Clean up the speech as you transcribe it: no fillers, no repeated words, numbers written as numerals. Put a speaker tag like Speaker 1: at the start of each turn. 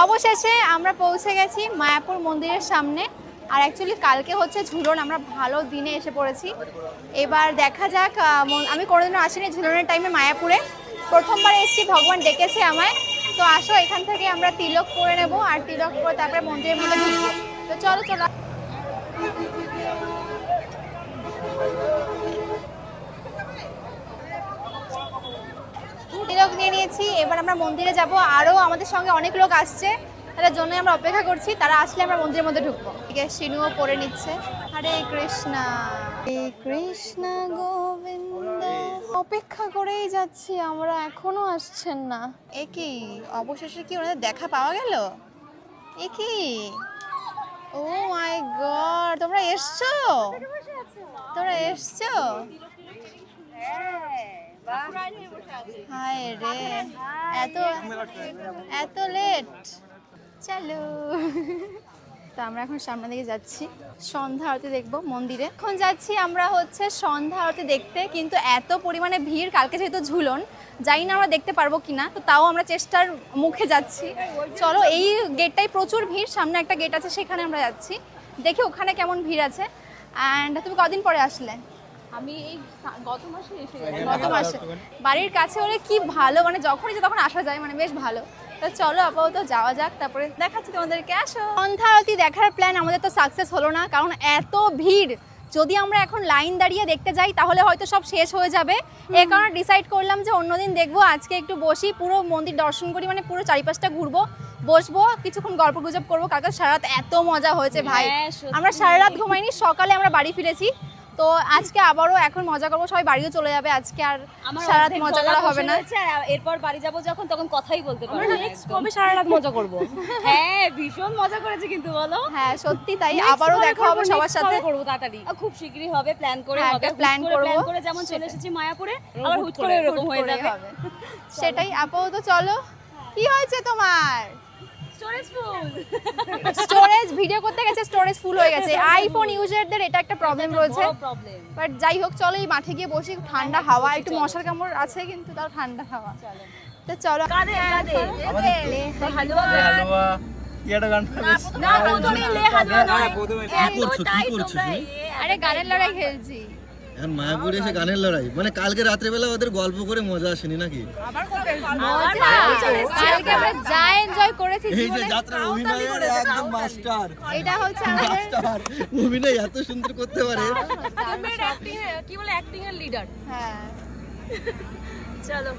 Speaker 1: অবশেষে আমরা পৌঁছে গেছি মায়াপুর মন্দিরের সামনে। আর অ্যাকচুয়ালি কালকে হচ্ছে ঝুলন, আমরা ভালো দিনে এসে পড়েছি। এবার দেখা যাক, আমি কোনোদিনও আসিনি ঝুলনের টাইমে মায়াপুরে, প্রথমবার এসেছি, ভগবান ডেকেছে আমায়। তো আসো, এখান থেকে আমরা তিলক করে নেব, আর তিলক করে তারপরে মন্দিরের মধ্যে ঢুকবো। তো চলো চলো। তিলক নিয়ে নিয়েছি, এবার আমরা মন্দিরে যাব। আরও আমাদের সঙ্গে অনেক লোক আসছে, তাদের জন্য আমরা অপেক্ষা করছি, তারা আসলে আমরা মন্দিরের মধ্যে ঢুকবো। ঠিক আছে, শিনুও পরে নিচ্ছে। হরে কৃষ্ণা হরে কৃষ্ণ গোবিন্দ। অপেক্ষা করেই যাচ্ছি আমরা, এখনো আসছেন না। এ কি অবশেষে কি ওনাদের দেখা পাওয়া গেল? এ কি, ও মাই গড, তোমরা এসছো? তোমরা এসছো? হায় রে, এত লেট। চলো, তো আমরা এখন সামনের দিকে যাচ্ছি, সন্ধ্যা আরতি দেখবো মন্দিরে। এখন যাচ্ছি আমরা হচ্ছে সন্ধ্যা আরতি দেখতে, কিন্তু এত পরিমাণে ভিড়, কালকে যেহেতু ঝুলন, জানি না আমরা দেখতে পারবো কিনা, তো তাও আমরা চেষ্টার মুখে যাচ্ছি। চলো, এই গেটটাই প্রচুর ভিড়, সামনে একটা গেট আছে, সেখানে আমরা যাচ্ছি, দেখি ওখানে কেমন ভিড় আছে। অ্যান্ড তুমি কদিন পরে আসলে?
Speaker 2: আমি এই গত মাসে এসে গেছি।
Speaker 1: গত মাসে? বাড়ির কাছে হলে কি ভালো, মানে যখনই যে তখন আসা যায়, মানে বেশ ভালো। তো চলো আপাতত যাওয়া যাক, তারপরে দেখাচ্ছি তোমাদেরকে। আসো। সন্ধ্যা আরতি দেখার প্ল্যান আমাদের তো সাকসেস হলো না, কারণ এত ভিড়। যদি আমরা এখন লাইন দাঁড়িয়ে দেখতে যাই তাহলে হয়তো সব শেষ হয়ে যাবে। এই কারণে ডিসাইড করলাম যে অন্যদিন দেখবো, আজকে একটু বসি, পুরো মন্দির দর্শন করি, মানে পুরো চারিপাশটা ঘুরবো, বসবো, কিছুক্ষণ গল্প গুজব করবো। কালকে সারা রাত এত মজা হয়েছে ভাই, আমরা সারা রাত ঘুমাইনি, সকালে আমরা বাড়ি ফিরেছি। তো আজকে আবারও এখন মজা করবো, সবাই বাড়িও চলে যাবে, আজকে আর সারা রাত মজা করা হবে না।
Speaker 2: এরপর বাড়ি যাব যখন, তখন কথাই বলতে পারবো না। নেক্সট কবে সারা রাত মজা করব? হ্যাঁ, ভীষণ মজা করেছি কিন্তু, বলো।
Speaker 1: হ্যাঁ সত্যি তাই, আবারও দেখা হবে সবার সাথে।
Speaker 2: করব তাড়াতাড়ি, খুব শীঘ্রই হবে, প্ল্যান করে
Speaker 1: হবে, প্ল্যান
Speaker 2: করে যেমন চলে এসেছি মায়াপুরে, আবার হুট করে এরকম হয়ে যাবে।
Speaker 1: সেটাই, আপাতত চলো। কি হয়েছে তোমার? স্টোরেজ, ভিডিও করতে গেছে, স্টোরেজ ফুল হয়ে গেছে। আইফোন ইউজারদের এটা একটা প্রবলেম রয়েছে, বাট যাই হোক, চলো এই মাঠে গিয়ে বসি, ঠান্ডা হাওয়া, একটু মশার কামড় আছে কিন্তু তাও ঠান্ডা হাওয়া। তো চলো। আরে গানের লড়াই খেলছি
Speaker 3: এখন মায়াপুরে এসে, গানের লড়াই মানে কালকে রাত্রেবেলা ওদের গল্প করে মজা আসেনি নাকি?
Speaker 1: কালকে আমরা যা এনজয় করেছি,
Speaker 3: এই যে যাত্রার অভিনয়ের একদম মাস্টার,
Speaker 1: এটা হচ্ছে আমাদের
Speaker 3: অভিনয় এত সুন্দর করতে পারে,
Speaker 2: কি বলে অ্যাক্টিং এর লিডার।
Speaker 1: হ্যাঁ
Speaker 2: চলো।